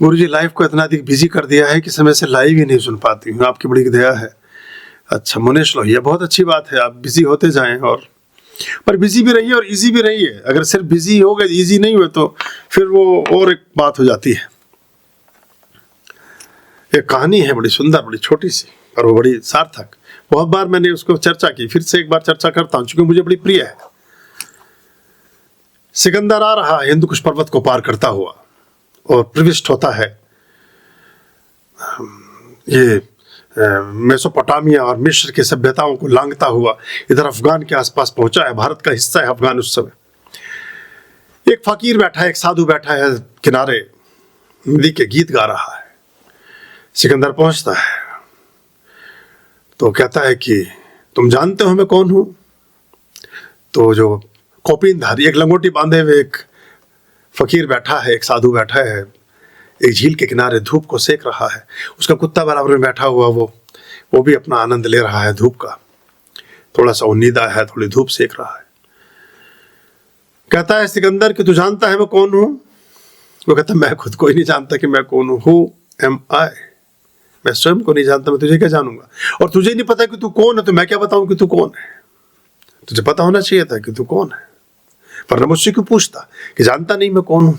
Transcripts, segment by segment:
गुरुजी live को इतना अधिक बिजी कर दिया है कि समय से लाइव ही नहीं सुन पाती हूँ, आपकी बड़ी दया है। अच्छा मुनेश लोहिया, बहुत अच्छी बात है, आप बिजी होते जाएं और पर बिजी भी रहिए और इजी भी रहिए। अगर सिर्फ बिजी हो गए इजी नहीं हुए तो फिर वो और एक बात हो जाती है। एक कहानी है बड़ी सुंदर, बड़ी छोटी सी, पर वो बड़ी सार्थक। बहुत बार मैंने उसको चर्चा की, फिर से एक बार चर्चा करता हूँ क्योंकि मुझे बड़ी प्रिय है। सिकंदर आ रहा है हिंदुकुश पर्वत को पार करता हुआ और प्रविष्ट होता है ये मेसोपोटामिया और मिस्र की सभ्यताओं को लांघता हुआ इधर अफगान के आसपास पहुंचा है। भारत का हिस्सा है अफगान उस समय। एक फकीर बैठा है, एक साधु बैठा है किनारे, नदी के गीत गा रहा है। सिकंदर पहुंचता है तो कहता है कि तुम जानते हो मैं कौन हूं? तो जो कौपीनधारी, एक लंगोटी बांधे हुए एक फकीर बैठा है, एक साधु बैठा है, एक झील के किनारे धूप को सेक रहा है। उसका कुत्ता बराबर में बैठा हुआ वो भी अपना आनंद ले रहा है धूप का। थोड़ा सा उन्नीदा है, थोड़ी धूप सेक रहा है। कहता है सिकंदर कि तू जानता है मैं कौन हूं? वो कहता है मैं खुद को ही नहीं जानता कि मैं कौन हूं। हु एम आई? मैं स्वयं को नहीं जानता, मैं तुझे क्या जानूंगा? और तुझे नहीं पता कि तू कौन है तो मैं क्या बताऊं कि तू कौन है? तुझे पता होना चाहिए था कि तू कौन है, पर न मुझसे क्यों पूछता कि जानता नहीं मैं कौन हूं?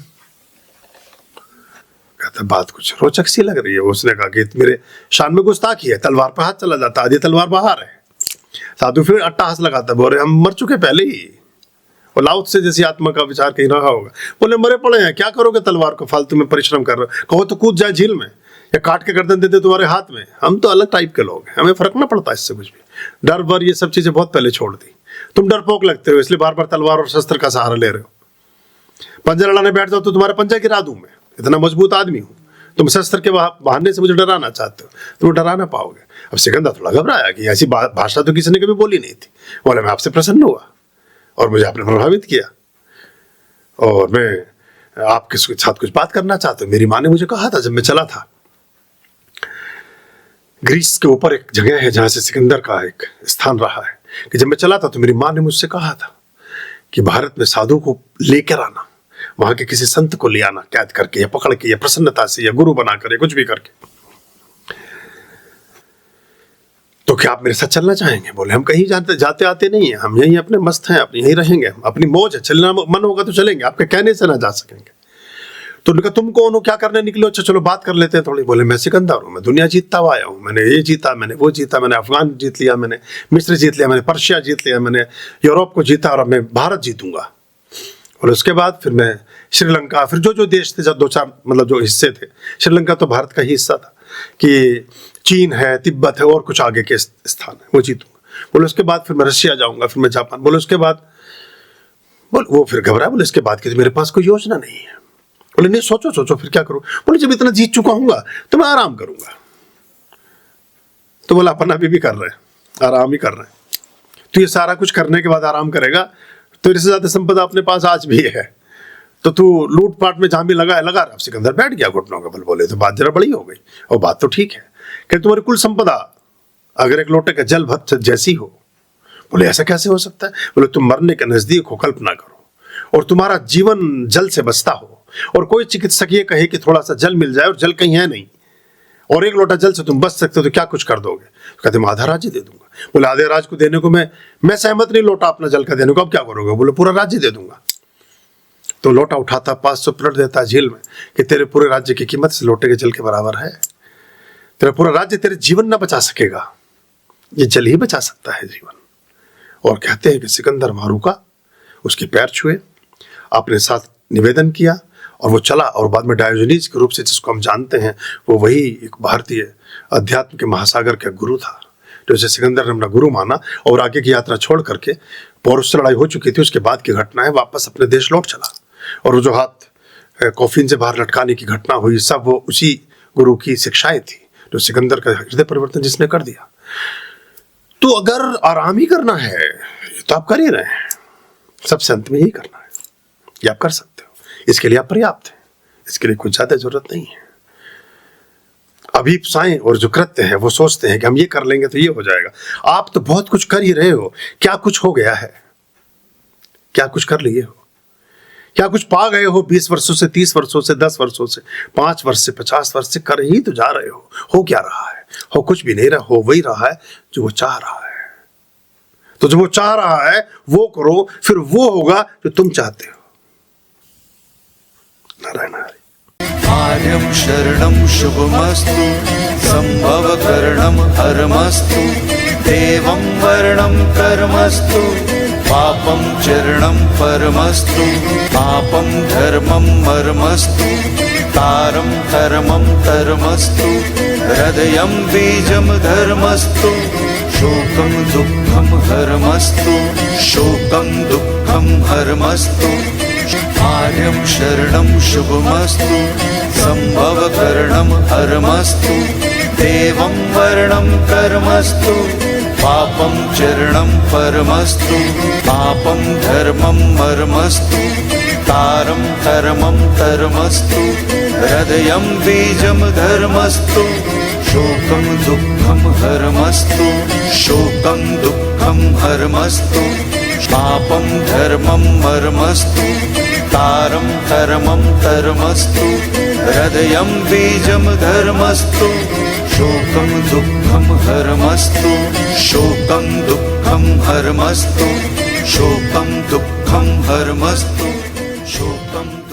कहता बात कुछ रोचक सी लग रही है। उसने कहा कि मेरे शान में गुस्ताखी है, तलवार पर हाथ चला जाता, आधी तलवार बाहर है। साधु फिर अट्टहास लगाता, बोले हम मर चुके पहले ही। और लाउत से जैसी आत्मा का विचार कहीं रहा होगा। बोले मरे पड़े हैं, क्या करोगे तलवार को, फालतू में परिश्रम कर रहे हो। कहो तो कूद जाए झील में या काट के गर्दन देते तुम्हारे हाथ में। हम तो अलग टाइप के लोग हैं, हमें फर्क ना पड़ता इससे कुछ भी। डर वर ये सब चीजें बहुत पहले छोड़ दी। तुम डरपोक लगते हो इसलिए बार बार तलवार और शस्त्र का सहारा ले रहे हो। पंजा लड़ाने बैठ जाओ तो तुम्हारा पंजा गिरा दूं मैं, इतना मजबूत आदमी हूं। तुम शस्त्र के बहाने से मुझे डराना चाहते हो, तुम डरा ना पाओगे। अब सिकंदर थोड़ा घबराया कि ऐसी भाषा तो किसी ने कभी बोली नहीं थी। बोले मैं आपसे प्रसन्न हुआ और मुझे आपने प्रभावित किया और मैं आपके साथ कुछ बात करना चाहता हूं। मेरी माँ ने मुझे कहा था जब मैं चला था, ग्रीस के ऊपर एक जगह है जहां से सिकंदर का एक स्थान रहा है, कि जब मैं चला था तो मेरी माँ ने मुझसे कहा था कि भारत में साधु को लेकर आना, वहां के किसी संत को ले आना कैद करके या पकड़ के या प्रसन्नता से या गुरु बनाकर या कुछ भी करके। तो क्या आप मेरे साथ चलना चाहेंगे? बोले हम कहीं जाते आते नहीं है, हम यहीं अपने मस्त हैं, अपने यहीं रहेंगे, अपनी मौज है, चलना मन होगा तो चलेंगे, आपके कहने से ना जा सकेंगे। तो उन्होंने कहा तुम कौन हो, क्या करने निकले? अच्छा चलो बात कर लेते हैं थोड़ी। बोले मैं सिकंदर हूँ, मैं दुनिया जीतता हुआ आया हूँ। मैंने ये जीता, मैंने वो जीता, मैंने अफगान जीत लिया, मैंने मिस्र जीत लिया, मैंने पर्शिया जीत लिया, मैंने यूरोप को जीता और अब मैं भारत जीतूंगा। और उसके बाद फिर मैं श्रीलंका, फिर जो देश थे, जब दो चार मतलब जो हिस्से थे, श्रीलंका तो भारत का ही हिस्सा था, कि चीन है, तिब्बत है और कुछ आगे के स्थान है, वो जीतूंगा। बोले उसके बाद फिर मैं रशिया जाऊंगा, फिर मैं जापान। बोले उसके बाद, बोले वो फिर घबराया, बोले इसके बाद की तो मेरे पास कोई योजना नहीं है। बोले नहीं सोचो फिर क्या करूं? बोले जब इतना जीत चुका हूंगा तो मैं आराम करूंगा। तो बोला अपन अभी भी कर रहे हैं, आराम ही कर रहे हैं। तो ये सारा कुछ करने के बाद आराम करेगा तो इससे ज्यादा संपदा अपने पास आज भी है, तो तू लूटपाट में जहां भी लगा रहा। अब सिकंदर बैठ गया घुटनों के बल। बोले तो बात जरा बड़ी हो गई। और बात तो ठीक है कि तुम्हारी कुल संपदा अगर एक लोटे का जल भत जैसी हो। बोले ऐसा कैसे हो सकता है? बोले तुम मरने के नजदीक हो, कल्पना करो, और तुम्हारा जीवन जल से बसता हो, और कोई चिकित्सक ये कहे कि थोड़ा सा जल मिल जाए और जल कहीं है नहीं, और एक लोटा जल से तुम बच सकते हो, तो क्या कुछ कर दोगे? कहते मैं आधा राज्य दे दूंगा। बोले आधे राज्य को देने को मैं सहमत नहीं, लोटा अपना जल का देने को। अब क्या करोगे? बोले पूरा राज्य दे दूंगा। तो लोटा उठाता 500 पलट देता झील में कि तेरे पूरे राज्य की कीमत से लोटे के जल के बराबर है। तेरा पूरा राज्य तेरे जीवन ना बचा सकेगा, ये जल ही बचा सकता है जीवन। और कहते हैं कि सिकंदर वहां रुका, उसके पैर छुए, अपने साथ निवेदन किया और वो चला। और बाद में डायोजनीज के रूप से जिसको हम जानते हैं, वो वही एक भारतीय अध्यात्म के महासागर का गुरु था, तो उसे सिकंदर ने अपना गुरु माना और आगे की यात्रा छोड़ करके, पोरस से लड़ाई हो चुकी थी, उसके बाद की घटना है, वापस अपने देश लौट चला। और वो जो हाथ कॉफिन से बाहर लटकाने की घटना हुई, सब वो उसी गुरु की शिक्षाएं थी, जो सिकंदर का हृदय परिवर्तन जिसने कर दिया। तो अगर आराम ही करना है तो आप कर ही रहे हैं, सबसे अंत में यही करना है, ये आप कर सकते हो, इसके लिए आप पर्याप्त हैं, इसके लिए कुछ ज्यादा जरूरत नहीं है। अभीप्साएं और जो कृत्य है वो सोचते हैं कि हम ये कर लेंगे तो ये हो जाएगा। आप तो बहुत कुछ कर ही रहे हो, क्या कुछ हो गया है? क्या कुछ कर लिए हो? क्या कुछ पा गए हो 20 वर्षों से, 30 वर्षों से, 10 वर्षों से, 5 वर्ष से, 50 वर्ष से? कर ही तो जा रहे हो क्या रहा है? हो कुछ भी नहीं रहा, हो वही रहा है जो वो चाह रहा है। तो जो वो चाह रहा है वो करो, फिर वो होगा जो तुम चाहते हो। नारायण हरि। आर्यं शरणं शुभमस्तु, संभवकरणं हरमस्तु, देवं वर्णं कर्मस्तु, पापं चरणं परमस्तु, पापं धर्मं मर्मस्तु, तारं कर्मं धर्मस्तु, हृदयं बीजं धर्मस्तु, शोकं दुःखं हरमस्तु, शोकं दुःखं हरमस्तु। आर्यं शरणं शुभमस्तु, संभवकरणं हरमस्तु, देवं वर्णं कर्मस्तु, पापं चरणं परमस्तु, पापं धर्मं मर्मस्तु, तारं कर्मं धर्मस्तु, हृदयं बीजं धर्मस्तु, शोकं दुःखं हरमस्तु, शोकं दुःखं हरमस्तु, पापं धर्मं मर्मस्तु, तारं कर्मं धर्मस्तु, हृदयं बीजं धर्मस्तु, शोकं दुःखं हरमस्तु, शोकं दुःखं हरमस्तु, शोकं दुःखं हरमस्तु, शोकं